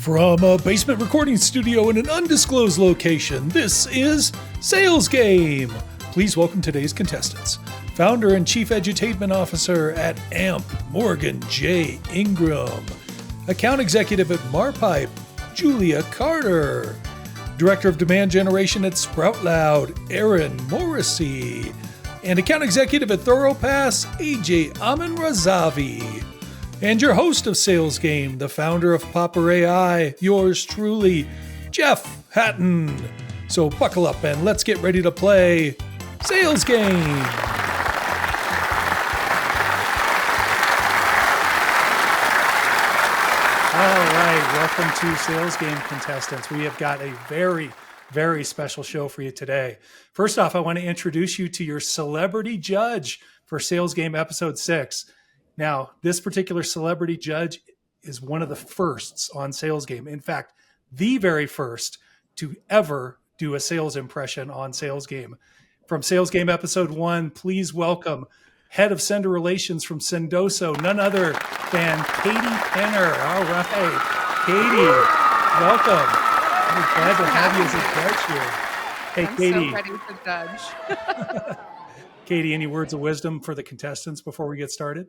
From a basement recording studio in an undisclosed location, this is Sales Game. Please welcome today's contestants. Founder and Chief Edutainment Officer at AMP, Morgan J. Ingram. Account Executive at Marpipe, Julia Carter. Director of Demand Generation at Sprout Loud, Aaron Morrissey. And Account Executive at ThoroPass, AJ Aminrazavi. And your host of Sales Game, the founder of Popper AI, yours truly, Jeff Hatton. So buckle up and let's get ready to play Sales Game. All right, welcome to Sales Game contestants. We have got a very, very special show for you today. First off, I want to introduce you to your celebrity judge for Sales Game episode 6. Now, this particular celebrity judge is one of the firsts on Sales Game. In fact, the very first to ever do a sales impression on Sales Game. From Sales Game episode 1, please welcome Head of Sender Relations from Sendoso, none other than Katie Penner. All right, Katie, welcome. We're glad to have you as a judge here. Hey, I'm Katie. so ready to judge. Katie, any words of wisdom for the contestants before we get started?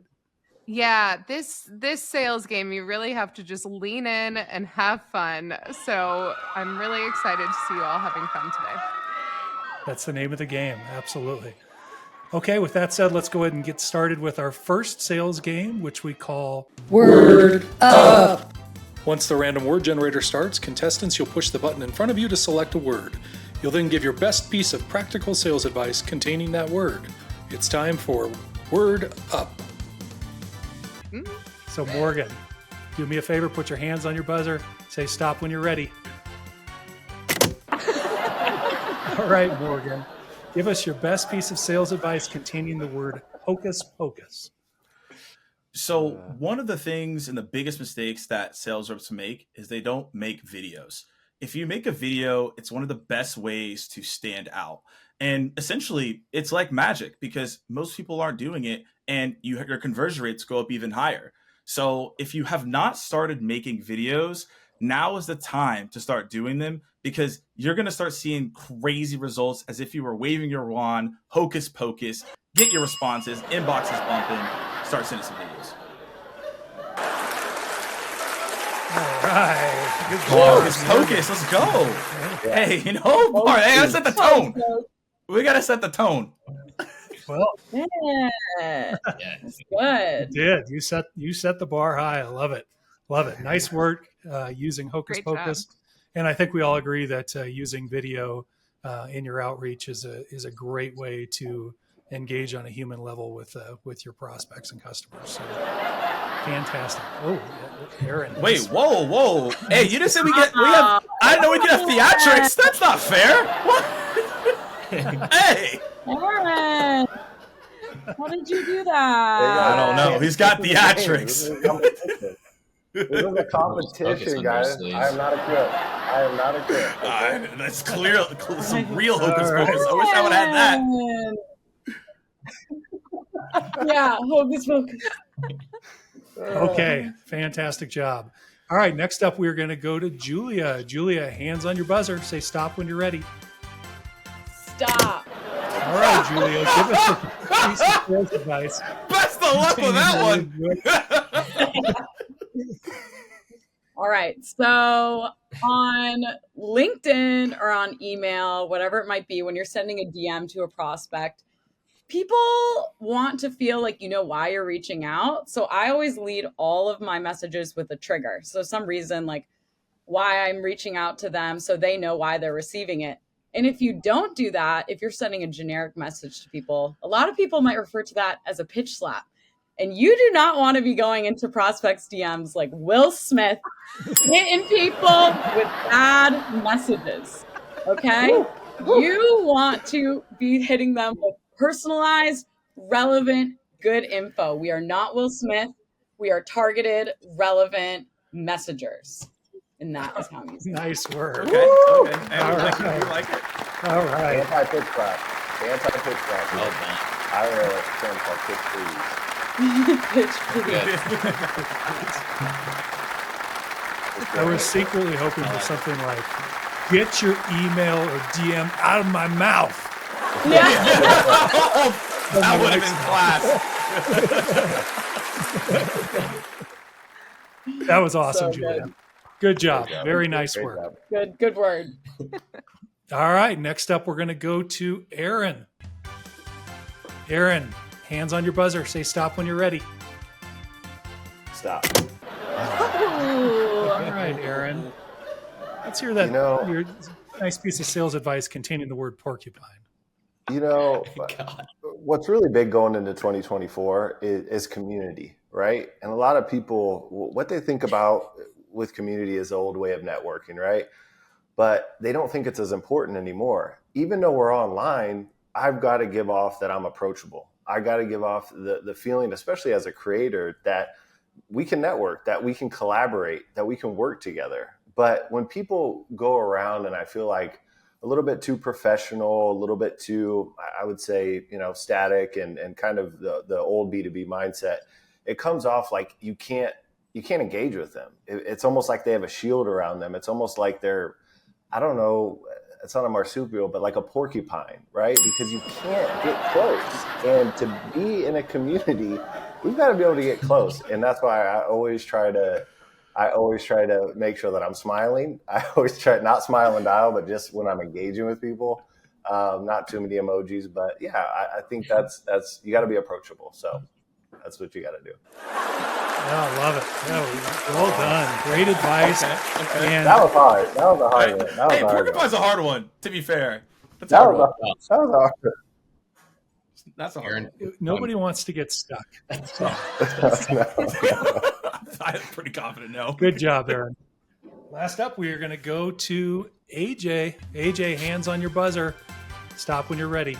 Yeah, this sales game, you really have to just lean in and have fun. So I'm really excited to see you all having fun today. That's the name of the game. Absolutely. Okay, with that said, let's go ahead and get started with our first sales game, which we call Word Up. Once the random word generator starts, contestants, you'll push the button in front of you to select a word. You'll then give your best piece of practical sales advice containing that word. It's time for Word Up. So Morgan, do me a favor, put your hands on your buzzer, say stop when you're ready. All right, Morgan, give us your best piece of sales advice containing the word hocus pocus. So one of the things and the biggest mistakes that sales reps make is they don't make videos. If you make a video, it's one of the best ways to stand out. And essentially, it's like magic because most people aren't doing it and your conversion rates go up even higher. So if you have not started making videos, now is the time to start doing them because you're going to start seeing crazy results as if you were waving your wand, hocus pocus, get your responses, inboxes bumping, start sending some videos. All right. Good Hocus pocus, let's go. Yeah. Hey, hey, I gotta set the tone. We gotta set the tone. Well, yeah, that's good. You did. You set the bar high. I love it. Love it. Nice work using hocus Great pocus. job. And I think we all agree that using video in your outreach is a great way to engage on a human level with your prospects and customers. So, fantastic. Oh, Aaron. Wait, whoa. Hey, you just said we have, I didn't know we could have theatrics. That's not fair. What? Hey. Aaron, how did you do that? I don't know. He's got theatrics. This is a competition, guys. I am not a kid. That's clear. Some real hocus pocus. I wish I would have had that. Yeah, hocus pocus. Okay, fantastic job. All right, next up, we're going to go to Julia. Julia, hands on your buzzer. Say stop when you're ready. Stop. All right, Julia, give us a piece of sales advice. Best of luck with that one. All right, so on LinkedIn or on email, whatever it might be, when you're sending a DM to a prospect, people want to feel like you know why you're reaching out. So I always lead all of my messages with a trigger. So some reason like why I'm reaching out to them so they know why they're receiving it. And if you don't do that, if you're sending a generic message to people, a lot of people might refer to that as a pitch slap. And you do not want to be going into prospects DMs like Will Smith, hitting people with bad messages. Okay? You want to be hitting them with personalized, relevant, good info. We are not Will Smith. We are targeted, relevant messengers. And that is how I'm using it. Nice work. Okay. All I right. like it. All right. Anti-pitch slap. Well done. I wear a term called pitch please. Pitch please. I was secretly hoping for something like, get your email or DM out of my mouth. Yeah. That would have been class. That was awesome, So Julia. good. Good job. Very nice Great work. job. Good word. All right. Next up, we're going to go to Aaron. Aaron, hands on your buzzer. Say stop when you're ready. Stop. All right, Aaron. Let's hear that. Your nice piece of sales advice containing the word porcupine. What's really big going into 2024 is community, right? And a lot of people, what they think about with community is the old way of networking, right? But they don't think it's as important anymore. Even though we're online, I've got to give off that I'm approachable. I got to give off the feeling, especially as a creator, that we can network, that we can collaborate, that we can work together. But when people go around and I feel like a little bit too professional, a little bit too, I would say, static and kind of the old B2B mindset, it comes off like you can't engage with them. It's almost like they have a shield around them. It's almost like they're, I don't know, it's not a marsupial, but like a porcupine, right? Because you can't get close. And to be in a community, we've got to be able to get close. And that's why I always try to make sure that I'm smiling. I always try not smile and dial, but just when I'm engaging with people, not too many emojis. But yeah, I think that's you got to be approachable. So that's what you got to do. Oh, I love it. Well done. Great advice. Okay. And that was hard. That was a hard one. Hey, porcupine's a hard one, to be fair. That's that was a hard one. That's a hard one. Nobody wants to get stuck. I'm pretty confident, no. Good job, Aaron. Last up, we are going to go to AJ. AJ, hands on your buzzer. Stop when you're ready.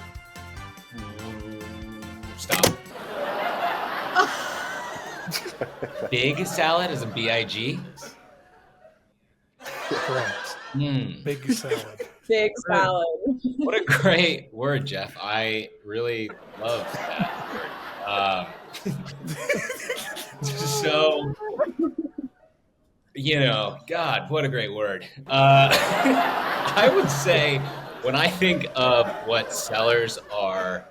Stop. Big salad is a B-I-G? Correct. Big salad. Big salad. What a great word, Jeff. I really love that word. So, God, what a great word. I would say when I think of what sellers are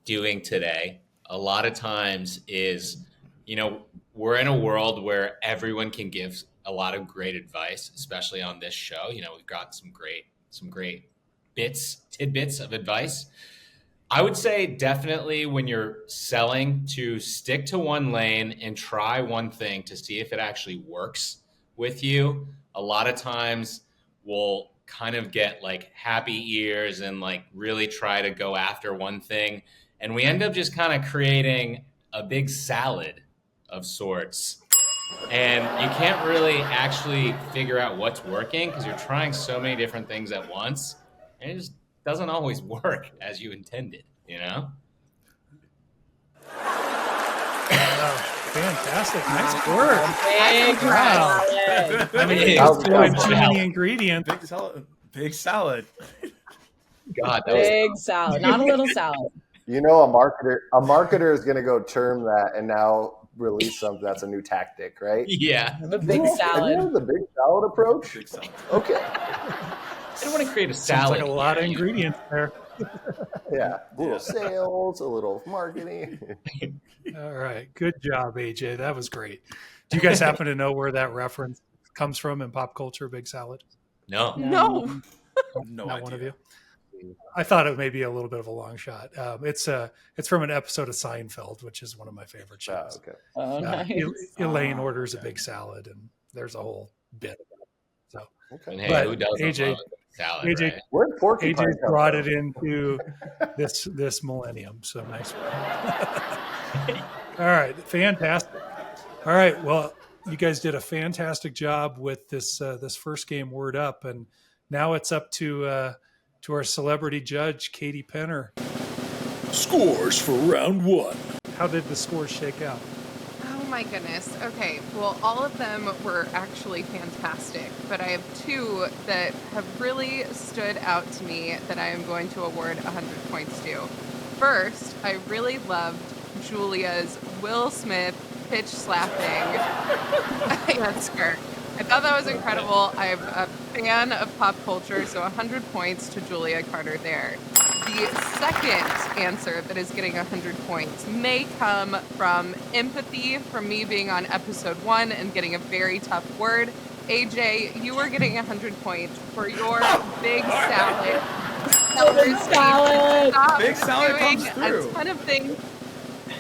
doing today, a lot of times is, we're in a world where everyone can give a lot of great advice, especially on this show. We've got some great tidbits of advice. I would say definitely when you're selling, to stick to one lane and try one thing to see if it actually works with you. A lot of times we'll kind of get like happy ears and like really try to go after one thing. And we end up just kind of creating a big salad of sorts. And you can't really actually figure out what's working because you're trying so many different things at once. And it just doesn't always work as you intended, Wow, fantastic. Nice work. Wow. I mean, it's too many ingredients. Big salad. God, that big salad, not a little salad. A marketer is going to go term that and now release something that's a new tactic, right? Yeah. The big salad. The big salad approach? Big salad. Okay. I don't want to create a salad. Sounds like a lot of ingredients there. Yeah. A little sales, a little marketing. All right. Good job, AJ. That was great. Do you guys happen to know where that reference comes from in pop culture, big salad? No. No. No Not idea. one of you? I thought it may be a little bit of a long shot. It's from an episode of Seinfeld, which is one of my favorite shows. Okay. Oh, nice. Elaine orders a big salad, and there's a whole bit. So, And hey, But who doesn't AJ love a salad, AJ right? Where did porcupine AJ come brought from? it into this millennium. So nice. All right, fantastic. All right, well, you guys did a fantastic job with this first game, Word Up, and now it's up to our celebrity judge, Katie Penner. Scores for round one. How did the scores shake out? Oh my goodness. Okay, well, all of them were actually fantastic, but I have two that have really stood out to me that I am going to award 100 points to. First, I really loved Julia's Will Smith pitch slapping answer. I thought that was incredible. I'm a fan of pop culture, so 100 points to Julia Carter there. The second answer that is getting 100 points may come from empathy, from me being on episode 1 and getting a very tough word. AJ, you are getting 100 points for your big salad. Big salad. Stop Big salad doing comes through. a ton of things.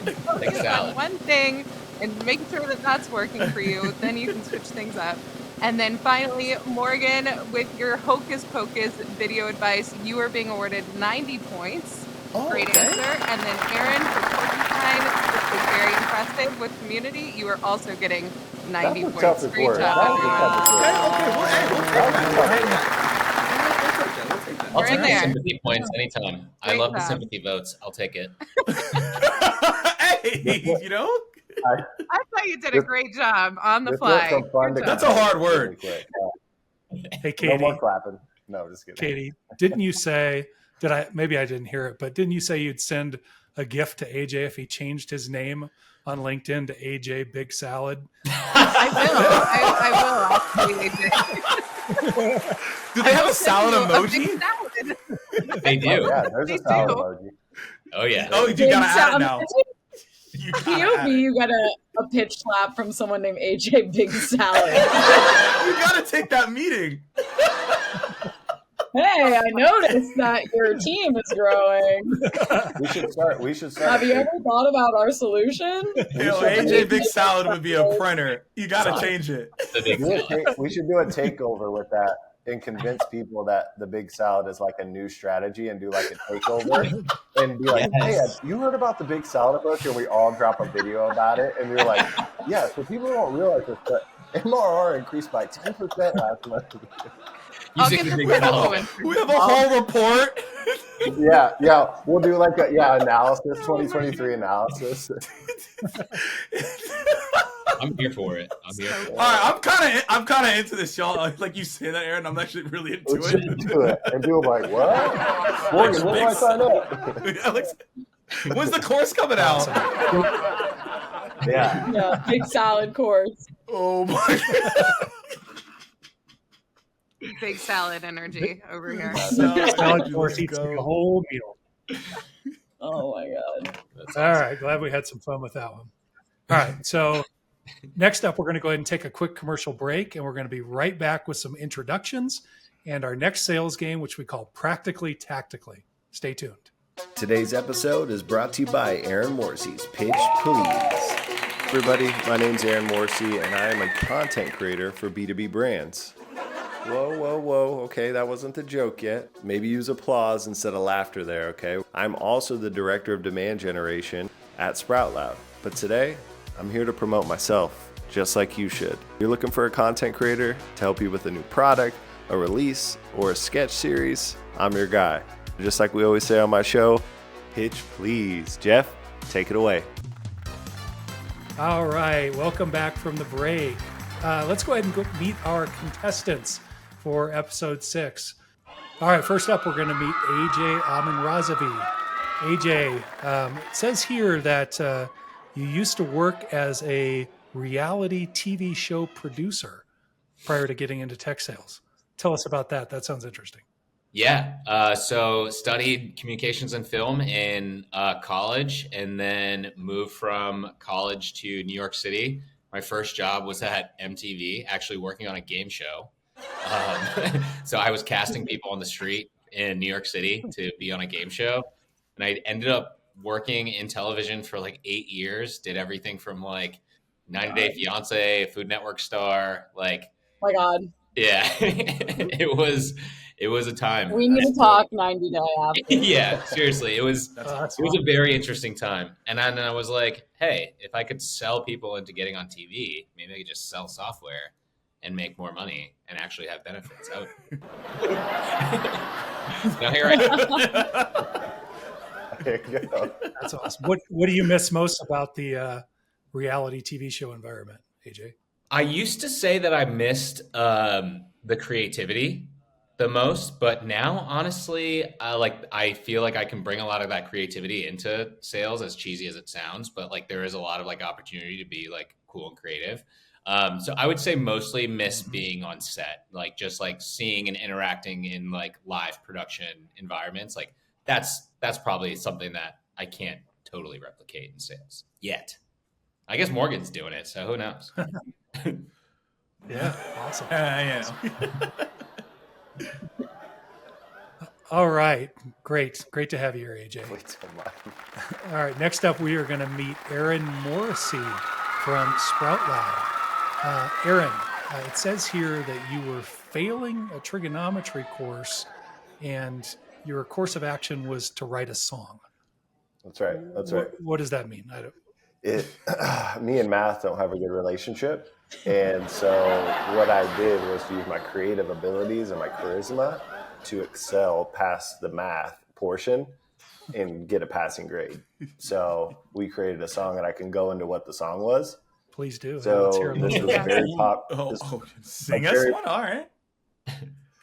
Big Focus salad. on one thing and make sure that that's working for you. Then you can switch things up. And then finally, Morgan, with your Hocus Pocus video advice, you are being awarded 90 points. Oh, Great okay. answer. And then Aaron, for Porcupine, which was very impressive with community, you are also getting 90 That's the points. toughest Great word. job. That was the toughest word. We'll take that. I'll You're take in the there. sympathy points anytime. I Great love the job. sympathy votes. I'll take it. Hey, you know, I thought you did a great job on the This went fly. from fun Good to job. That's a hard word. really quick. Hey, No more Katie. clapping. No, just kidding. Katie, didn't you say? Maybe I didn't hear it, but didn't you say you'd send a gift to AJ if he changed his name on LinkedIn to AJ Big Salad? I will. Actually, AJ. Do they have a salad A emoji? big salad. They do. Yeah, there's They a salad do. emoji. Oh yeah. Oh, you Big gotta add it salad. now. You gotta POV, add it. you get a pitch slap from someone named AJ Big Salad. You gotta take that meeting. Hey, I noticed that your team is growing. We should start. Have you ever thought about our solution? Yo, should AJ Big Salad would be a printer. You gotta change it. The big salad. We should do a takeover with that and convince people that the big salad is like a new strategy and do like a takeover and be like, Yes. hey, have you heard about the big salad approach? And we all drop a video about it. And you're like, yeah, so people don't realize this, but MRR increased by 10% last month. I'll Using get the the big salad. influencer. We have a whole report. Yeah. We'll do like analysis, 2023 analysis. I'm here for it. I'm here for All it. right, I'm kind of into this, y'all. Like you say that, Aaron. I'm actually really into We should it. do it. And do it like, what? Morgan, when do I sign up? Alex, when's the course coming out? Yeah. Yeah, Big Salad course. Oh my Big salad energy over here. Salad God. course eats like a whole meal. Oh my god. That's All right, glad we had some fun with that one. All right, so next up, we're going to go ahead and take a quick commercial break, and we're going to be right back with some introductions and our next sales game, which we call Practically Tactically. Stay tuned. Today's episode is brought to you by Aaron Morrissey's Pitch Please. Everybody, my name's Aaron Morrissey, and I am a content creator for B2B brands. Whoa. Okay, that wasn't the joke yet. Maybe use applause instead of laughter there, okay? I'm also the director of demand generation at Sprout Lab. But today, I'm here to promote myself, just like you should. You're looking for a content creator to help you with a new product, a release, or a sketch series? I'm your guy. Just like we always say on my show, pitch please. Jeff, take it away. All right, welcome back from the break. Let's go ahead and go meet our contestants for episode 6. All right, first up, we're going to meet AJ Aminrazavi. AJ, it says here that you used to work as a reality TV show producer prior to getting into tech sales. Tell us about that. That sounds interesting. Yeah. So studied communications and film in college, and then moved from college to New York City. My first job was at MTV, actually working on a game show. So I was casting people on the street in New York City to be on a game show. And I ended up working in television for like 8 years, did everything from like 90 Day Fiance, Food Network star, like, Oh my god. yeah, it was a time. We need to talk 90 day after. Yeah, seriously, it was That's a very interesting time. And then I was like, hey, if I could sell people into getting on TV, maybe I could just sell software and make more money and actually have benefits. Now here I am. There you go. That's awesome. What do you miss most about the reality TV show environment, AJ? I used to say that I missed the creativity the most, but now honestly, I feel like I can bring a lot of that creativity into sales, as cheesy as it sounds, but like there is a lot of like opportunity to be like cool and creative. So I would say mostly miss being on set, like just like seeing and interacting in like live production environments. Like that's probably something that I can't totally replicate in sales yet. I guess Morgan's doing it, so who knows? Yeah, awesome. Yeah. All right, great to have you here, AJ. Wait till mine. All right, next up we are going to meet Aaron Morrissey from Sprout Lab. Aaron, it says here that you were failing a trigonometry course, and your course of action was to write a song. That's right. What does that mean? Me and math don't have a good relationship. And so what I did was use my creative abilities and my charisma to excel past the math portion and get a passing grade. So we created a song, and I can go into what the song was. Please do. So Let's hear this it. was very Sing us one. All right.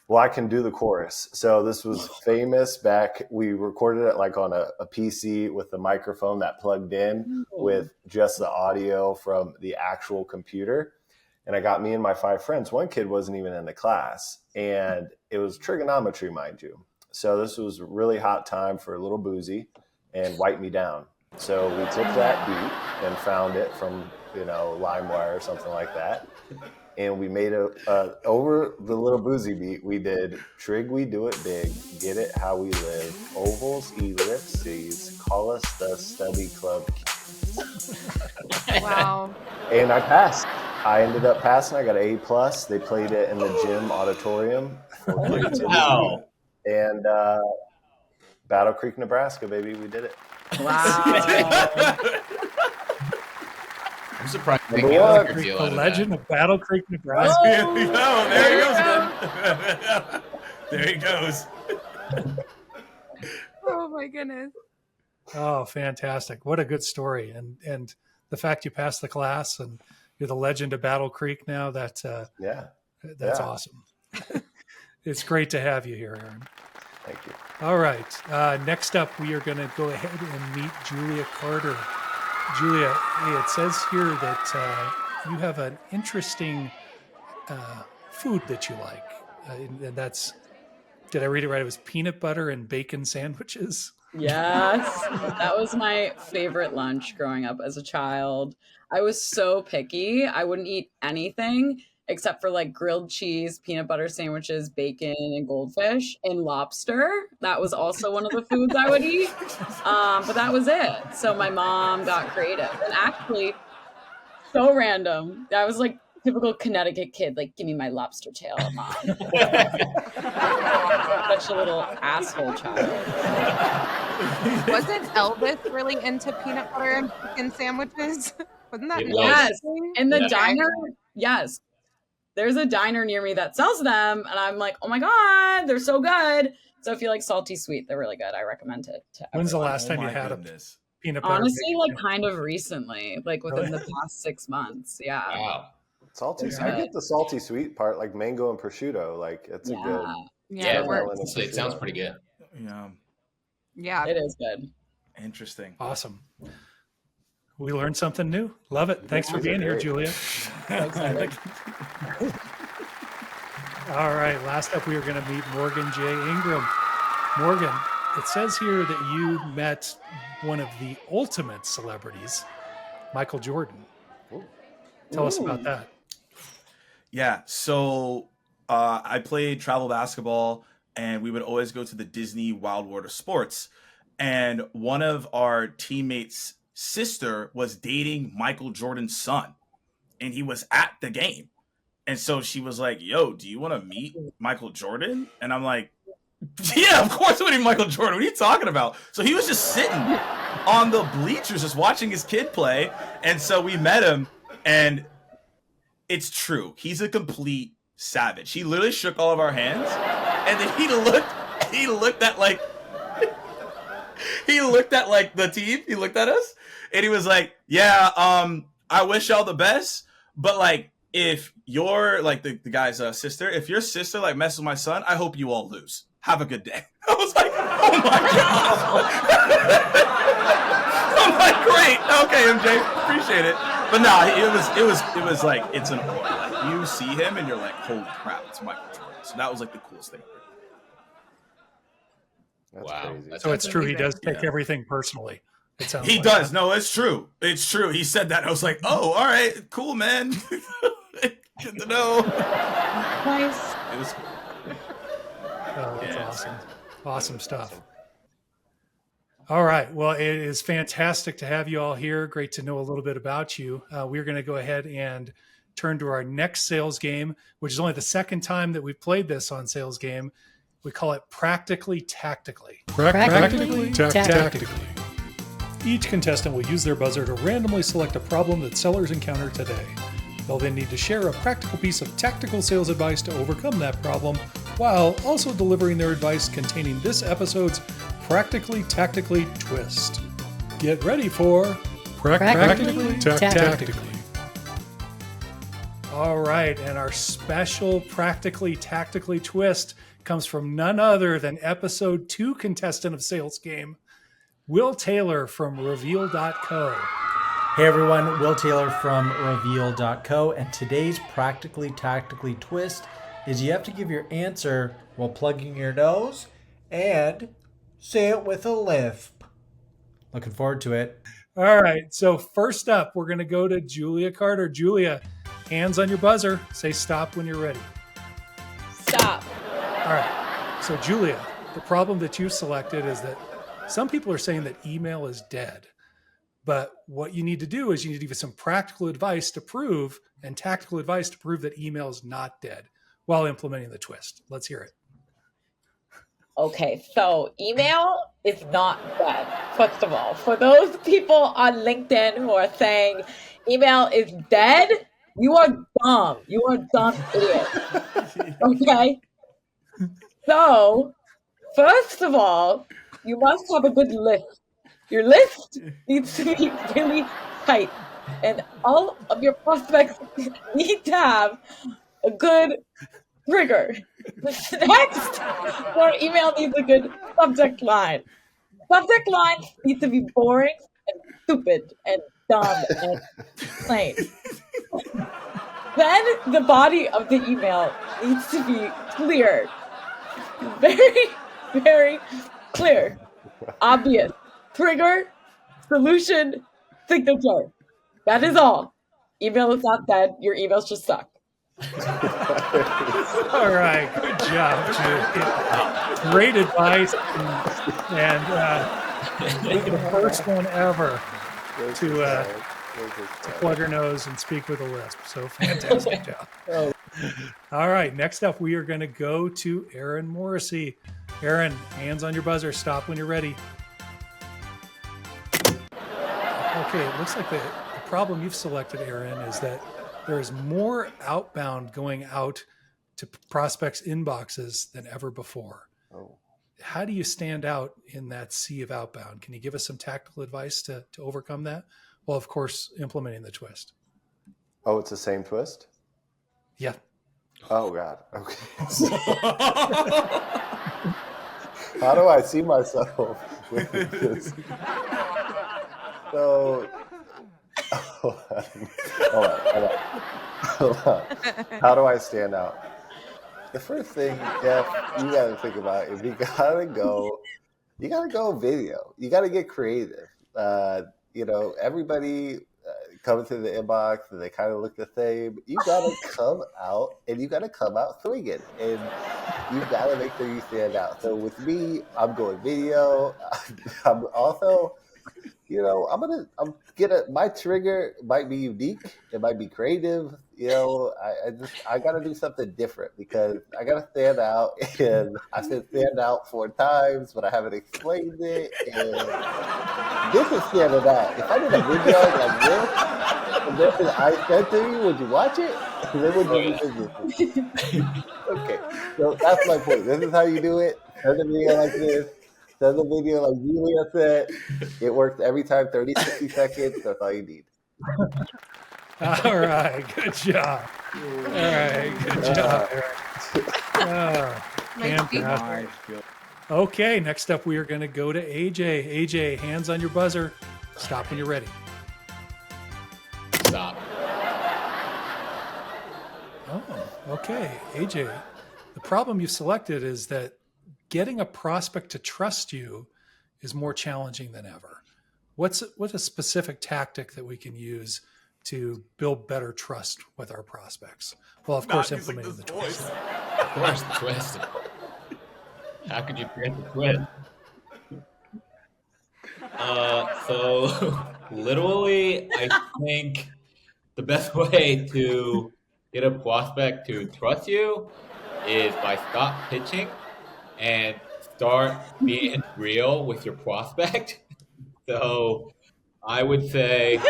Well, I can do the chorus. So this was famous back. We recorded it like on a PC with the microphone that plugged in with just the audio from the actual computer. And I got me and my 5 friends. One kid wasn't even in the class, and it was trigonometry, mind you. So this was a really hot time for a little boozy and Wipe Me Down. So we took that beat and found it from, LimeWire or something like that. And we made over the little boozy beat, we did Trig, we do it big, get it how we live, ovals, ellipses, call us the study club. Wow. And I passed. I ended up passing. I got an A+. They played it in the gym auditorium for creativity. Wow. And Battle Creek, Nebraska, baby, we did it. Wow. I'm surprised. Number They got one. a record deal out The of Legend that. of Battle Creek, Nebraska. There he goes. There he goes. Oh my goodness. Oh, fantastic. What a good story. And the fact you passed the class and you're the legend of Battle Creek now, that's Yeah. awesome. It's great to have you here, Aaron. Thank you. All right. Next up, we are going to go ahead and meet Julia Carter. Julia, hey, it says here that you have an interesting food that you like. And that's, did I read it right? It was peanut butter and bacon sandwiches. Yes, that was my favorite lunch growing up as a child. I was so picky. I wouldn't eat anything except for like grilled cheese, peanut butter sandwiches, bacon, and goldfish, and lobster. That was also one of the foods I would eat. But that was it. So my mom got creative. And actually, so random. I was like typical Connecticut kid, like, give me my lobster tail, Mom. Such a little asshole child. Wasn't Elvis really into peanut butter and bacon sandwiches? Wasn't that It his was. Yes. thing? In the Yeah. diner, yes. There's a diner near me that sells them, and I'm like, oh my God, they're so good. So if you like salty sweet, they're really good. I recommend it to When's the everyone. last time you my had goodness. a peanut butter? Honestly, bacon like sandwich? kind of recently, like within the past 6 months. Yeah. Wow. Salty. Yeah. I get the salty sweet part, like mango and prosciutto. Like it's a good. Yeah, it works. honestly, it sounds pretty good. Yeah. Yeah. It is good. Interesting. Awesome. We learned something new. Love it. Thanks for being here, Great. Julia. All right. Last up, we are going to meet Morgan J. Ingram. Morgan, it says here that you met one of the ultimate celebrities, Michael Jordan. Tell us about that. Yeah. So I played travel basketball, and we would always go to the Disney Wild World of Sports. And one of our teammates' sister was dating Michael Jordan's son, and he was at the game. And so she was like, yo, do you want to meet Michael Jordan? And I'm like, yeah, of course I want to meet Michael Jordan. What are you talking about? So he was just sitting on the bleachers just watching his kid play. And so we met him, and it's true. He's a complete savage. He literally shook all of our hands, and then he looked at like the team. He looked at us, and he was like, yeah, I wish y'all the best, but like, if you're like the guy's sister, if your sister like messes with my son, I hope you all lose. Have a good day. I was like, oh my God. I'm like, great. Okay, MJ, appreciate it. But no, it was like it's an aura. Like you see him and you're like, holy crap, it's Michael Jordan. So that was like the coolest thing. That's Wow. crazy. So it's true. He does take Yeah. everything personally. It sounds He like does. that. No, it's true. It's true. He said that. I was like, oh, all right, cool, man. Good to know. Nice. It was cool. Oh, that's Yeah. awesome. Awesome stuff. All right. Well, it is fantastic to have you all here. Great to know a little bit about you. We're going to go ahead and turn to our next sales game, which is only the second time that we've played this on Sales Game. We call it Practically Tactically. Practically Tactically. Each contestant will use their buzzer to randomly select a problem that sellers encounter today. They'll then need to share a practical piece of tactical sales advice to overcome that problem, while also delivering their advice containing this episode's Practically Tactically twist. Get ready for Practically Tactically. All right, and our special Practically Tactically twist comes from none other than episode 2 contestant of Sales Game, Will Taylor from Reveal.co. Hey everyone, Will Taylor from Reveal.co, and today's Practically Tactically twist is you have to give your answer while plugging your nose and say it with a lisp. Looking forward to it. All right, so first up, we're going to go to Julia Carter. Julia, hands on your buzzer. Say stop when you're ready. Stop. All right, so Julia, the problem that you selected is that some people are saying that email is dead. But what you need to do is you need to give some practical advice to prove and tactical advice to prove that email is not dead while implementing the twist. Let's hear it. Okay, so email is not dead, first of all. For those people on LinkedIn who are saying email is dead, you are dumb. You are a dumb idiot. Okay? So, first of all, you must have a good list. Your list needs to be really tight. And all of your prospects need to have a good trigger. Next, your email needs a good subject line. Subject lines need to be boring and stupid and dumb and plain. Then the body of the email needs to be clear. Very, very clear. Obvious. Trigger, solution, signature. That is all. Email is not dead. Your emails just suck. All right, good job, Julia. Great advice, and the first one ever to plug her nose and speak with a lisp. So fantastic job. All right, next up, we are going to go to Aaron Morrissey. Aaron, hands on your buzzer. Stop when you're ready. Okay, it looks like the problem you've selected, Aaron, is that there is more outbound going out to prospects' inboxes than ever before. Oh. How do you stand out in that sea of outbound? Can you give us some tactical advice to overcome that? Well, of course, implementing the twist. Oh, it's the same twist? Yeah. Oh, God. Okay. How do I see myself with this? So, hold on. How do I stand out? The first thing, Jeff, you got to think about is you got to go video. You got to get creative. Everybody comes to the inbox and they kind of look the same. You got to come out and you got to come out swinging. And you got to make sure you stand out. So with me, I'm going video. I'm also... my trigger might be unique. It might be creative. I got to do something different because I got to stand out. And I said stand out 4 times, but I haven't explained it. And this is standing out. If I did a video like this, and then I said to you, would you watch it? And then would you use it? Okay, so that's my point. This is how you do it. Send a video like this. Send the video like Julia said. It works every time, 30, 60 seconds. That's all you need. All right, good job. All right, good job, Eric. Fantastic. Okay, next up we are going to go to AJ. AJ, hands on your buzzer. Stop when you're ready. stop. Oh, okay. AJ, the problem you've selected is that getting a prospect to trust you is more challenging than ever. What's a specific tactic that we can use to build better trust with our prospects? Well, of course, implementing the twist. Of course, the twist. How could you forget the twist? So literally, I think the best way to get a prospect to trust you is by stop pitching and start being real with your prospect. So I would say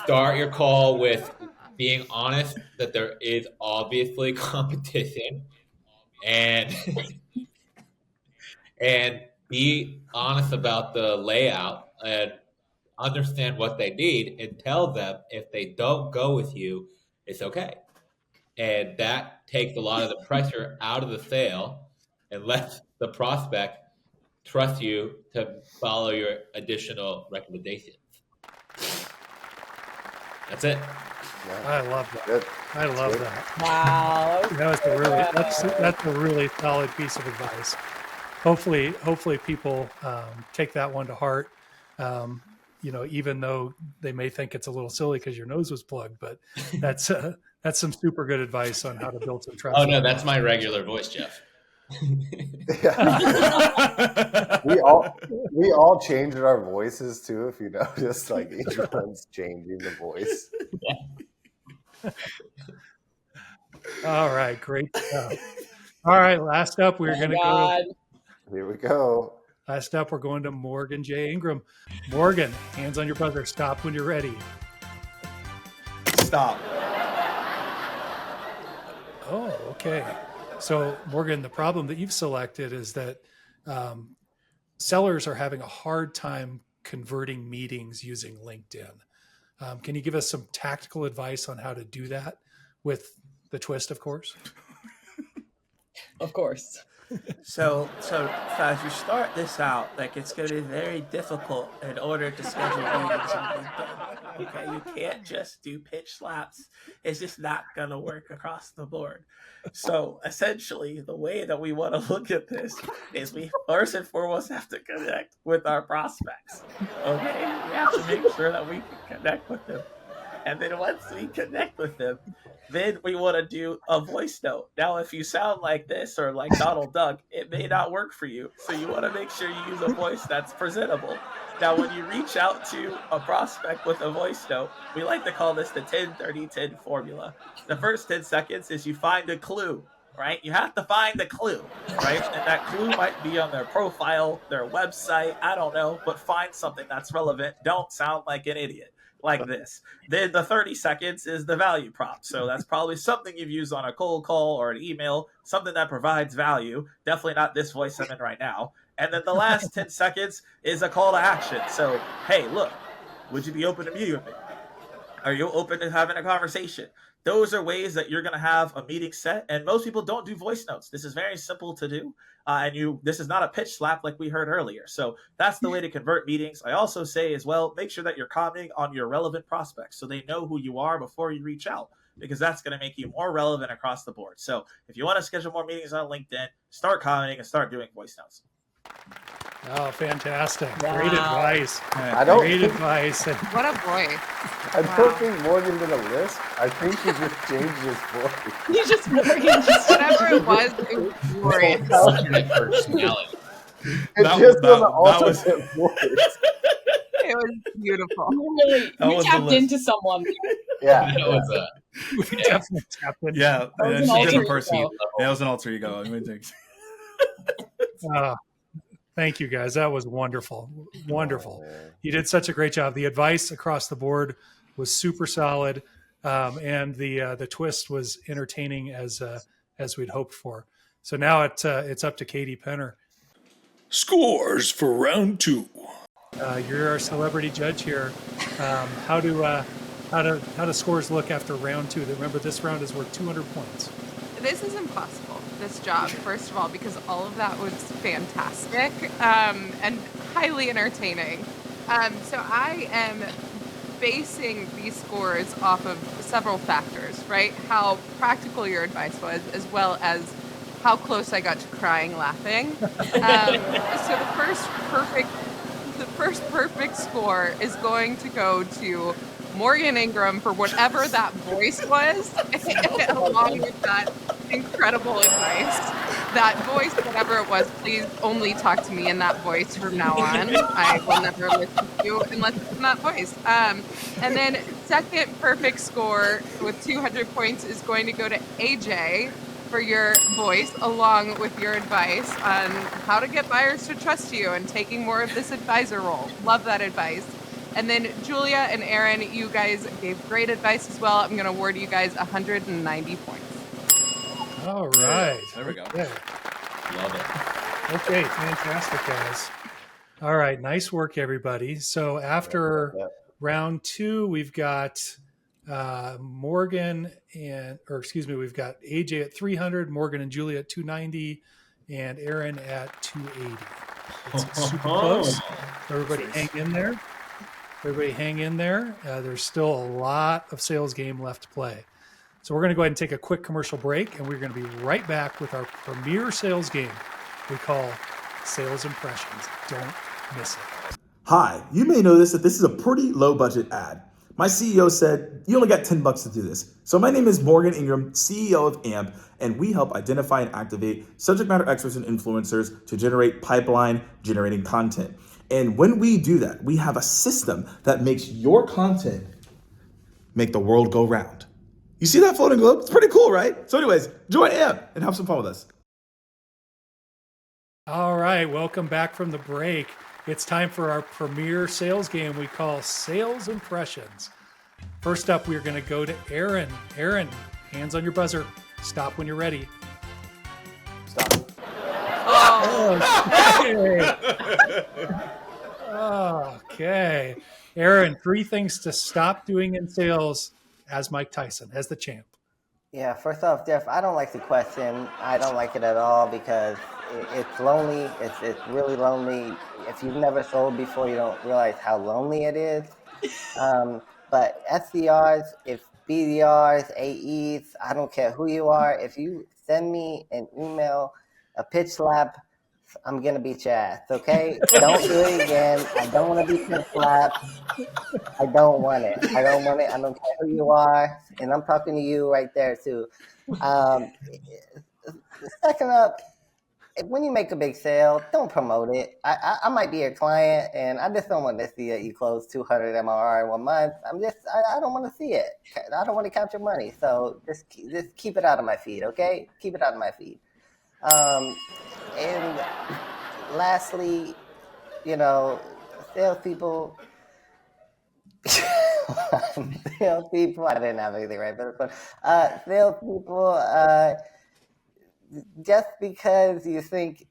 start your call with being honest that there is obviously competition and and be honest about the layout and understand what they need and tell them if they don't go with you, it's okay. And that takes a lot of the pressure out of the sale and lets the prospect trust you to follow your additional recommendations. That's it. I love that. Good. I love Good. that. Wow. That's a really solid piece of advice. Hopefully people take that one to heart. Even though they may think it's a little silly because your nose was plugged, but that's some super good advice on how to build some trust. Oh no, that's my regular voice, Jeff. we all changed our voices too. If you notice, like each one's changing the voice. All right, great stuff. All right, last up, we're going to go. Here we go. Last up, we're going to Morgan J. Ingram. Morgan, hands on your buzzer. Stop when you're ready. Stop. Oh, okay. So, Morgan, the problem that you've selected is that sellers are having a hard time converting meetings using LinkedIn. Can you give us some tactical advice on how to do that with the twist, of course? Of course. So as you start this out, like it's going to be very difficult in order to schedule meetings on LinkedIn. Okay, you can't just do pitch slaps. It's just not going to work across the board. So essentially, the way that we want to look at this is we first and foremost have to connect with our prospects. Okay, we have to make sure that we can connect with them. And then once we connect with them, then we want to do a voice note. Now, if you sound like this or like Donald Duck, it may not work for you. So you want to make sure you use a voice that's presentable. Now, when you reach out to a prospect with a voice note, we like to call this the 10-30-10 formula. The first 10 seconds is you find a clue, right? You have to find the clue, right? And that clue might be on their profile, their website, I don't know, but find something that's relevant. Don't sound like an idiot. Like this. Then the 30 seconds is the value prop. So that's probably something you've used on a cold call or an email, something that provides value. Definitely not this voice I'm in right now. And then the last 10 seconds is a call to action. So, hey, look, would you be open to meeting with me? Are you open to having a conversation? Those are ways that you're going to have a meeting set. And most people don't do voice notes. This is very simple to do. This is not a pitch slap like we heard earlier. So that's the way to convert meetings. I also say as well, make sure that you're commenting on your relevant prospects so they know who you are before you reach out, because that's going to make you more relevant across the board. So if you want to schedule more meetings on LinkedIn, start commenting and start doing voice notes. Oh, fantastic. Wow. Great advice. Great advice. What a voice. I don't think Morgan did a list. I think he just changed his voice. You just Whatever it was glorious. Alternate personality. It just was an alternate voice. It was beautiful. Really, we tapped into someone. Yeah. That was We definitely tapped in. Yeah, That was it's an a different alter person. ego. That was an alter ego. I mean, Thank you, guys. That was wonderful. Wonderful. You did such a great job. The advice across the board was super solid, and the twist was entertaining as we'd hoped for. So now it's up to Katie Penner. Scores for round two. You're our celebrity judge here. How do scores look after round two? Remember, this round is worth 200 points. This is impossible, this job, first of all, because all of that was fantastic and highly entertaining. So I am basing these scores off of several factors, right? How practical your advice was, as well as how close I got to crying laughing. So the first perfect score is going to go to Morgan Ingram for whatever that voice was, along with that incredible advice. That voice, whatever it was, please only talk to me in that voice from now on. I will never listen to you unless it's in that voice. And then second perfect score with 200 points is going to go to AJ for your voice, along with your advice on how to get buyers to trust you and taking more of this advisor role. Love that advice. And then Julia and Aaron, you guys gave great advice as well. I'm going to award you guys 190 points. All right. There we go. Okay. Love it. Okay, fantastic, guys. All right, nice work, everybody. So after round 2, we've got Morgan we've got AJ at 300, Morgan and Julia at 290, and Aaron at 280. It's super close. Everybody hang in there. Everybody hang in there. There's still a lot of sales game left to play. So we're going to go ahead and take a quick commercial break, and we're going to be right back with our premier sales game we call Sales Impressions. Don't miss it. Hi, you may notice that this is a pretty low budget ad. My CEO said, you only got $10 to do this. So my name is Morgan Ingram, CEO of AMP, and we help identify and activate subject matter experts and influencers to generate pipeline generating content. And when we do that, we have a system that makes your content make the world go round. You see that floating globe? It's pretty cool, right? So anyways, join AMP and have some fun with us. All right, welcome back from the break. It's time for our premier sales game we call Sales Impressions. First up, we're going to go to Aaron. Aaron, hands on your buzzer. Stop when you're ready. Stop. Okay. Aaron, 3 things to stop doing in sales as Mike Tyson, as the champ. Yeah, first off, Jeff, I don't like the question. I don't like it at all because it's lonely. It's really lonely. If you've never sold before, you don't realize how lonely it is. But SDRs, if BDRs, AEs, I don't care who you are. If you send me an email, a pitch slap, I'm going to beat your ass, okay? Don't do it again. I don't want to be pitch slapped. I don't want it. I don't care who you are. And I'm talking to you right there, too. Second up, when you make a big sale, don't promote it. I might be your client, and I just don't want to see that you close 200 MRR in 1 month. I don't want to see it. I don't want to capture money. So just keep it out of my feed, okay? Keep it out of my feed. And lastly, salespeople. Salespeople. I didn't have anything right, but salespeople. Just because you think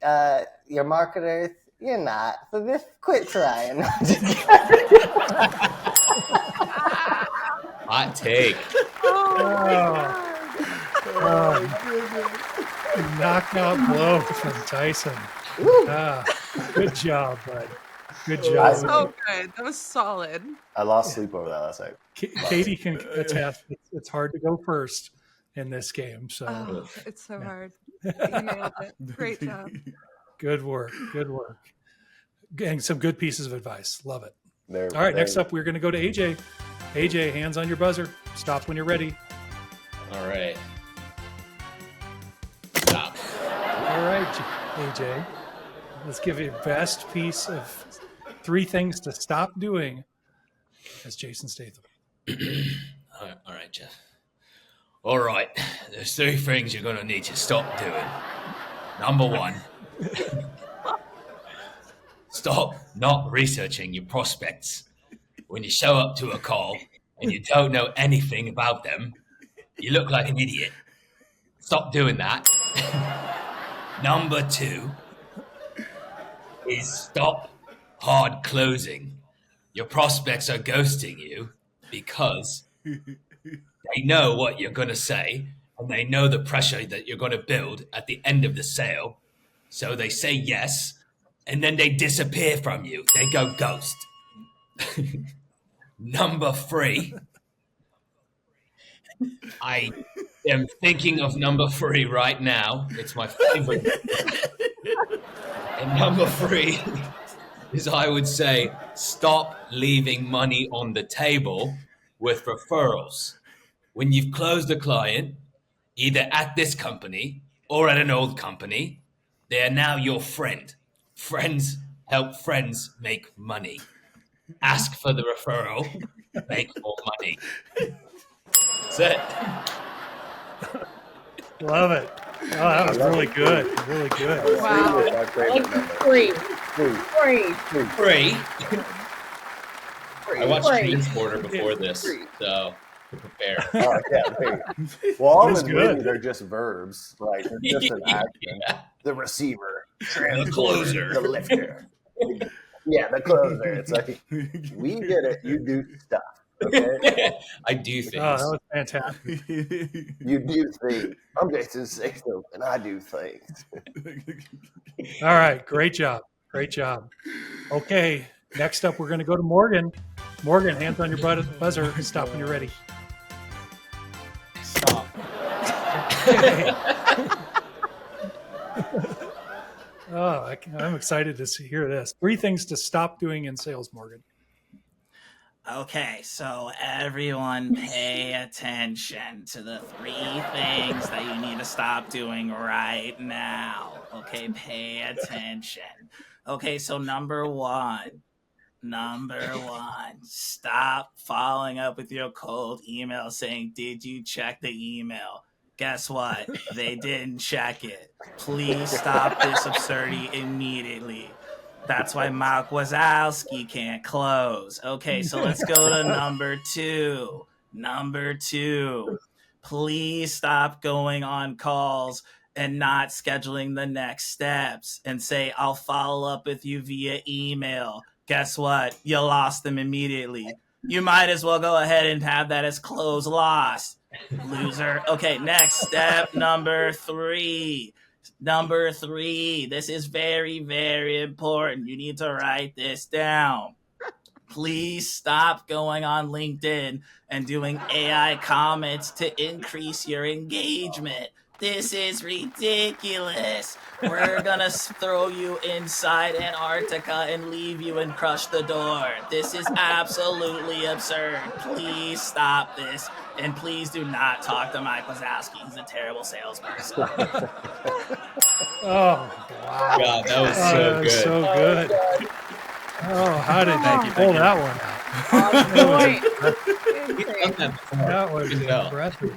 you're marketers, you're not. So just quit trying. Hot take. Knockout blow from Tyson. Good job, bud. Good job. That was so good. That was solid. I lost sleep over that last night. Katie can attest. It's hard to go first in this game. So it's so hard. You nailed it. Great job. Good work. Good work. And some good pieces of advice. Love it. All right, next up, we're going to go to AJ. AJ, hands on your buzzer. Stop when you're ready. All right. Stop. All right, AJ. Let's give you best piece of 3 things to stop doing as Jason Statham. All right, Jeff. All right, there's 3 things you're going to need to stop doing. Number 1, stop not researching your prospects. When you show up to a call and you don't know anything about them, you look like an idiot. Stop doing that. Number 2 is stop hard closing. Your prospects are ghosting you because they know what you're going to say, and they know the pressure that you're going to build at the end of the sale. So they say yes, and then they disappear from you. They go ghost. Number 3. I am thinking of number 3 right now. It's my favorite. And number 3 is, I would say, stop leaving money on the table with referrals. When you've closed a client, either at this company or at an old company, they are now your friend. Friends help friends make money. Ask for the referral, make more money. That's it. Love it. Oh, that was really good. Really good. Wow. Three is my favorite number. Free. I watched Free. Transporter before this, so to prepare. Oh, yeah, free. Well, all That's in good. movie, they're just verbs. Like, they're just an action. Yeah. The receiver, The closer. the lifter. Yeah, the closer. It's like, we get it. You do stuff. Okay? I do Oh, things. that was fantastic. You do things. I'm Jason Statham, and I do things. All right. Great job. Great job. Okay. Next up, we're going to go to Morgan. Morgan, hands on your buzzer. Stop when you're ready. Stop. Oh, I'm excited to hear this. 3 things to stop doing in sales, Morgan. Okay, so everyone pay attention to the 3 things that you need to stop doing right now. Okay, pay attention. Okay, so number one, stop following up with your cold email saying, "Did you check the email?" Guess what? They didn't check it. Please stop this absurdity immediately. That's why Mark Wazowski can't close. Okay, so let's go to number 2. Number 2, please stop going on calls and not scheduling the next steps and say, "I'll follow up with you via email." Guess what? You lost them immediately. You might as well go ahead and have that as close lost, loser. Okay, next step, number 3. Number 3, this is very, very important. You need to write this down. Please stop going on LinkedIn and doing AI comments to increase your engagement. This is ridiculous. We're gonna throw you inside Antarctica and leave you and crush the door. This is absolutely absurd. Please stop this. And please do not talk to Mike Wazowski. He's a terrible salesperson. Oh, wow. God, that was so That was good. so good. Oh, how did Thank you you, pull thank you. that one out? That was impressive.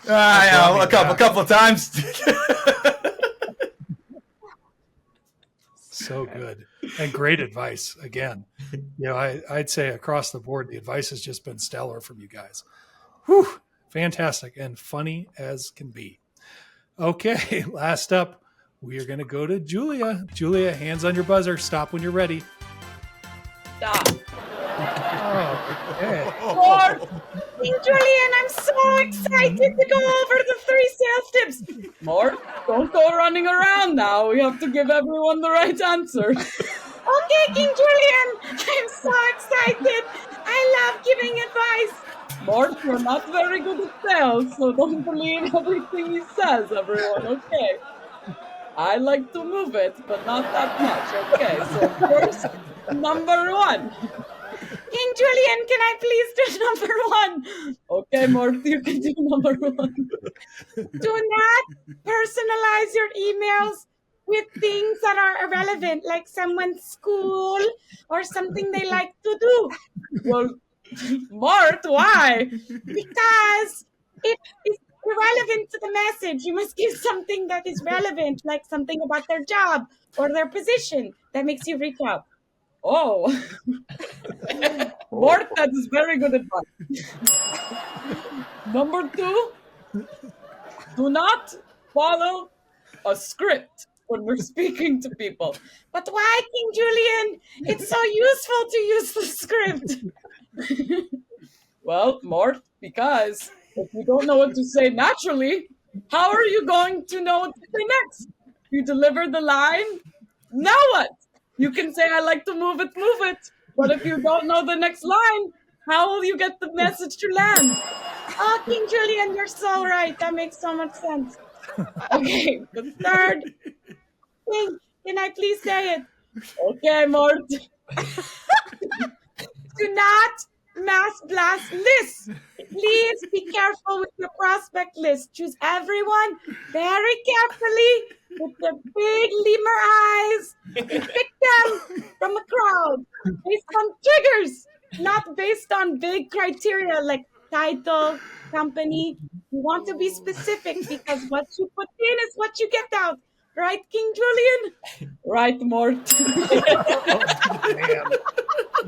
I know, a couple of times. So good. And great advice again. I'd say across the board, the advice has just been stellar from you guys. Whew, fantastic and funny as can be. Okay, last up, we are going to go to Julia. Julia, hands on your buzzer. Stop when you're ready. Stop. Oh, okay. Julian, I'm so excited to go over the 3 sales tips. More, don't go running around now. We have to give everyone the right answer. Okay, King Julian, I'm so excited. I love giving advice. Mort, you're not very good at sales, so don't believe everything he says, everyone, okay? I like to move it, but not that much, okay? So first, number 1. King Julian, can I please do number 1? Okay, Mort, you can do number 1. Do not personalize your emails with things that are irrelevant, like someone's school or something they like to do. Well, Mort, why? Because it is irrelevant to the message. You must give something that is relevant, like something about their job or their position that makes you reach out. Oh, Mort, that is very good advice. Number 2, do not follow a script when we're speaking to people. But why, King Julian? It's so useful to use the script. Well, Mort, because if you don't know what to say naturally, how are you going to know what to say next? You deliver the line, now what? You can say, "I like to move it, But if you don't know the next line, how will you get the message to land? Oh, King Julian, you're so right. That makes so much sense. Okay, the third thing. Can I please say it? Okay, Mort. Do not mass blast lists. Please be careful with your prospect list. Choose everyone very carefully with the big lemur eyes. And pick them from a crowd based on triggers, not based on big criteria like title, company. You want to be specific because what you put in is what you get out. Right, King Julian? Right, Mort.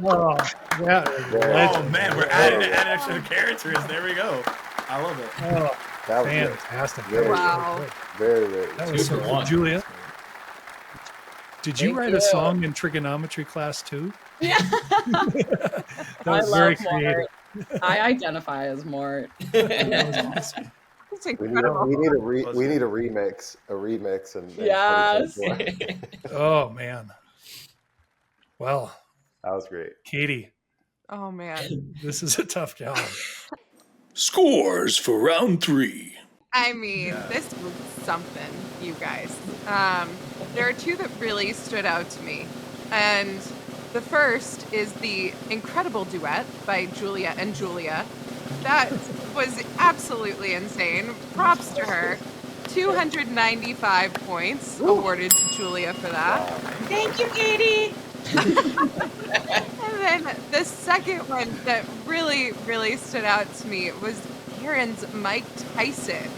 Oh, that is Oh legend. man, we're adding extra characters. There we go. I love it. Oh, That was good. fantastic. Very, Wow. very, very. That was so 2 for cool. 1. Julia, did you Thank write you. a song in trigonometry class too? Yeah. That I was very love creative. Mort. I identify as Mort. That was awesome. It's We need incredible. a remix, and Yes. 2024. Oh man. Well, That was great. Katie, Oh man. this is a tough job. Scores for round 3. I mean, this was something, you guys. There are two that really stood out to me. And the first is the incredible duet by Julia and Julia. That was absolutely insane. Props to her. 295 points awarded to Julia for that. Thank you, Katie. And then the second one that really, really stood out to me was Aaron's Mike Tyson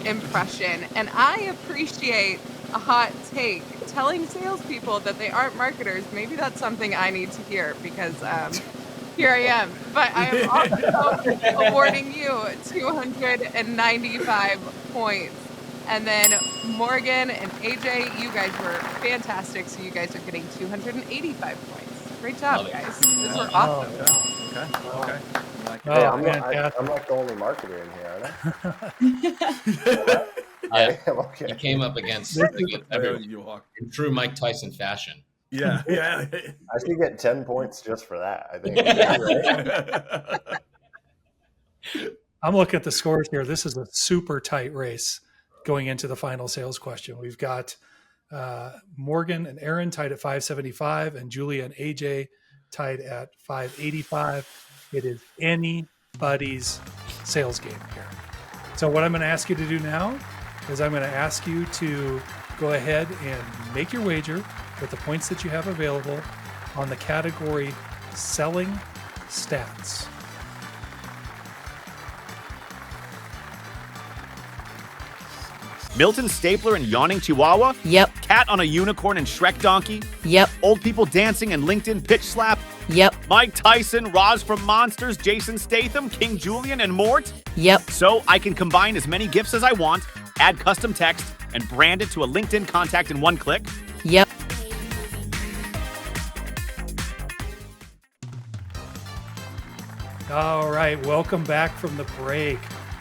impression. And I appreciate a hot take. Telling salespeople that they aren't marketers, maybe that's something I need to hear because here I am. But I am also awarding you 295 points. And then Morgan and AJ, you guys were fantastic. So you guys are getting 285 points. Great job, Love it. guys. These were awesome. Okay. Okay. Like Oh, Hey, I'm fantastic. not the only marketer in here, aren't I? Yeah, I'm okay. he came up against This everyone you walk. in true Mike Tyson fashion. Yeah. Yeah. I should get 10 points just for that, I think. Right? I'm looking at the scores here. This is a super tight race going into the final sales question. We've got Morgan and Aaron tied at 575 and Julia and AJ tied at 585. It is anybody's sales game here. So what I'm going to ask you to do now is I'm going to ask you to go ahead and make your wager with the points that you have available on the category selling stats. Milton Stapler and Yawning Chihuahua? Yep. Cat on a Unicorn and Shrek Donkey? Yep. Old People Dancing and LinkedIn Pitch Slap? Yep. Mike Tyson, Roz from Monsters, Jason Statham, King Julian, and Mort? Yep. So I can combine as many gifts as I want, add custom text, and brand it to a LinkedIn contact in one click? Yep. All right, welcome back from the break.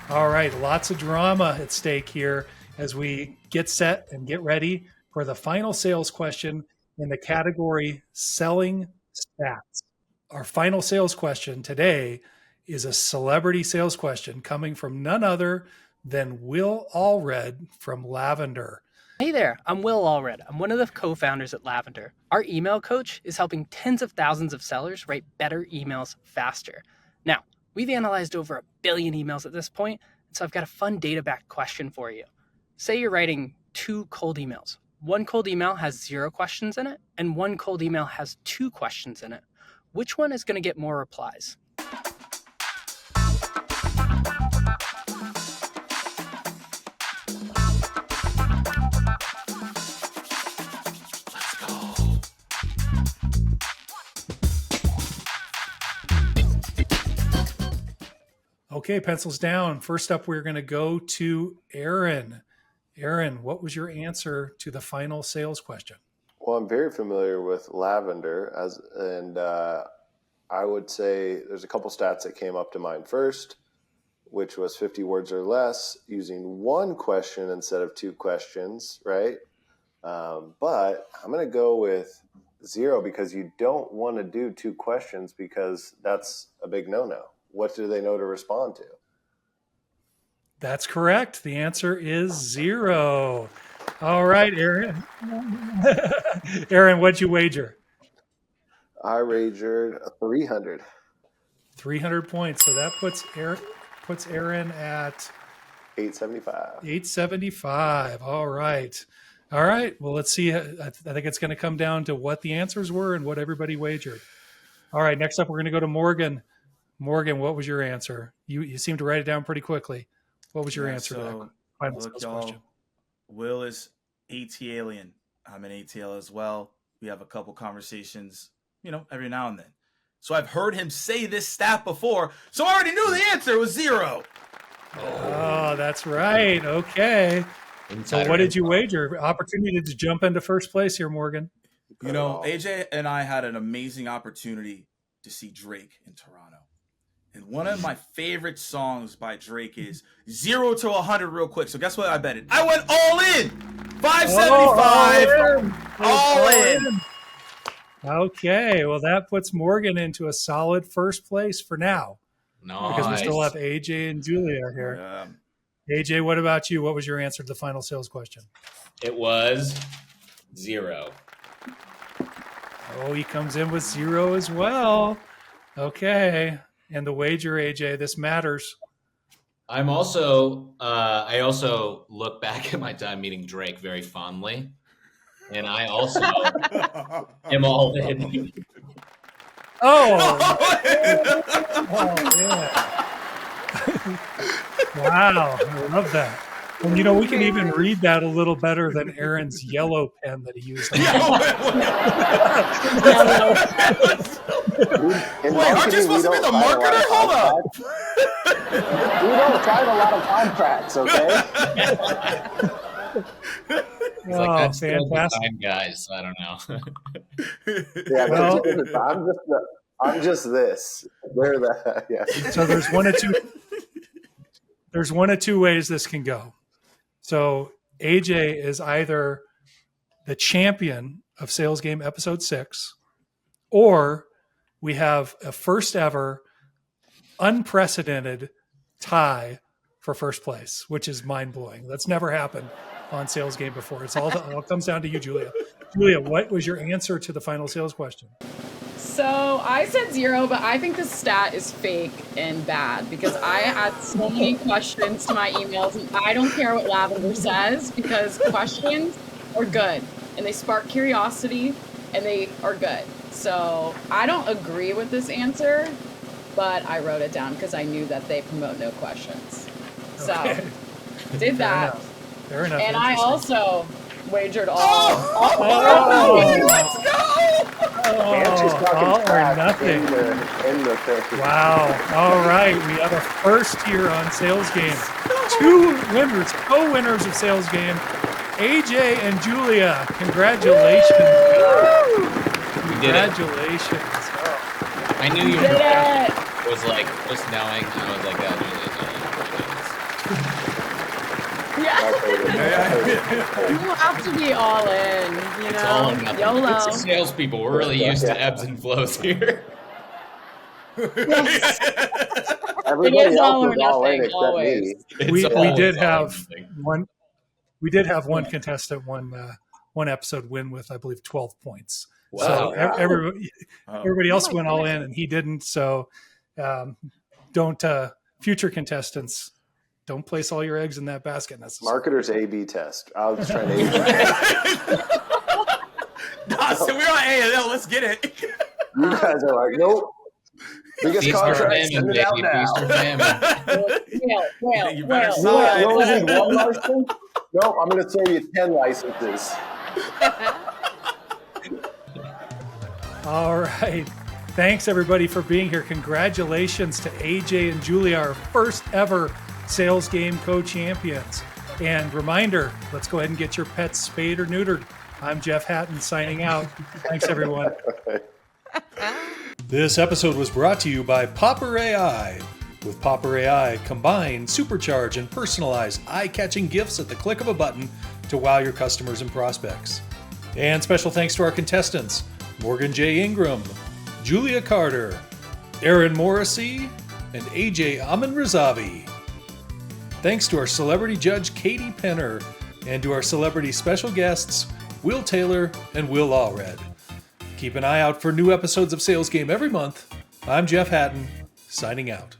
All right, lots of drama at stake here as we get set and get ready for the final sales question in the category selling stats. Our final sales question today is a celebrity sales question coming from none other than Will Allred from Lavender. Hey there, I'm Will Allred. I'm one of the co-founders at Lavender. Our email coach is helping tens of thousands of sellers write better emails faster. Now, we've analyzed over 1 billion emails at this point, so I've got a fun data-backed question for you. Say you're writing 2 cold emails. One cold email has 0 questions in it, and one cold email has 2 questions in it. Which one is going to get more replies? Okay, pencils down. First up, we're going to go to Aaron. Aaron, what was your answer to the final sales question? Well, I'm very familiar with Lavender, and I would say there's a couple stats that came up to mind first, which was 50 words or less, using 1 question instead of 2 questions, right? But I'm going to go with 0 because you don't want to do 2 questions because that's a big no-no. What do they know to respond to? That's correct. The answer is 0. All right, Aaron. Aaron, what'd you wager? I wagered 300. 300 points. So that puts Aaron at 875. 875. All right. All right. Well, let's see. I think it's going to come down to what the answers were and what everybody wagered. All right. Next up, we're going to go to Morgan. Morgan, what was your answer? You seem to write it down pretty quickly. What was your answer to that final Look, question? Will is AT alien. I'm an ATL as well. We have a couple conversations, every now and then. So I've heard him say this stat before, so I already knew the answer was 0. Oh, that's right. Okay. So what did you wager? Opportunity to jump into first place here, Morgan. AJ and I had an amazing opportunity to see Drake in Toronto. And one of my favorite songs by Drake is 0 to 100 real quick. So guess what I betted? I went all in. 575. All in. Okay. Well, that puts Morgan into a solid first place for now. Nice. Because we still have AJ and Julia here. AJ, what about you? What was your answer to the final sales question? It was 0. Oh, he comes in with 0 as well. Okay. And the wager, AJ, this matters. I also look back at my time meeting Drake very fondly. And I also am all in. Oh, yeah. Wow, I love that. And we can even read that a little better than Aaron's yellow pen that he used. Wait, aren't you supposed to be the marketer? Hold up. We don't sign a lot of contracts, okay? It's like, that's fantastic. time, guys. I don't know. Yeah, well, I'm just this. They're that. Yeah. So there's one of two ways this can go. So AJ is either the champion of Sales Game Episode 6, or we have a first ever unprecedented tie for first place, which is mind blowing. That's never happened on Sales Game before. It all comes down to you, Julia. Julia, what was your answer to the final sales question? So I said 0, but I think this stat is fake and bad because I had so many questions to my emails, and I don't care what Lavender says because questions are good and they spark curiosity and they are good. So I don't agree with this answer, but I wrote it down because I knew that they promote no questions. So did that. Fair enough. And I also wagered all. Let's go! All or nothing. In the wow. All right. We have a first here on Sales Game. 2 winners, co-winners of Sales Game. AJ and Julia. Congratulations. Congratulations. I knew you was like, just knowing, I was like, You have to be all in, It's all or nothing. YOLO. It's the salespeople. We're really used to ebbs and flows here. Yes. Everybody It is else all or was all in nothing, except always. me. We always did all or have nothing. one contestant one episode win with, I believe, 12 points. Wow. So everybody else went all in and he didn't. So don't future contestants, don't place all your eggs in that basket necessarily. Marketer's A/B test. I was trying to A/B. So we're on A&L. Let's get it. You guys are like, nope. Biggest Feast or contract, famine, send it out baby. now. Feast or famine. You better You sign. only need 1 license? Nope, I'm going to throw you 10 licenses. All right. Thanks, everybody, for being here. Congratulations to AJ and Julia, our first ever Sales Game co-champions. And reminder, let's go ahead and get your pets spayed or neutered. I'm Jeff Hatton signing out. Thanks, everyone. This episode was brought to you by Popper AI. With Popper AI, combine, supercharge, and personalize eye-catching gifts at the click of a button to wow your customers and prospects. And special thanks to our contestants, Morgan J. Ingram, Julia Carter, Aaron Morrissey, and AJ Aminrazavi. Thanks to our celebrity judge Katie Penner and to our celebrity special guests Will Taylor and Will Allred. Keep an eye out for new episodes of Sales Game every month. I'm Jeff Hatton, signing out.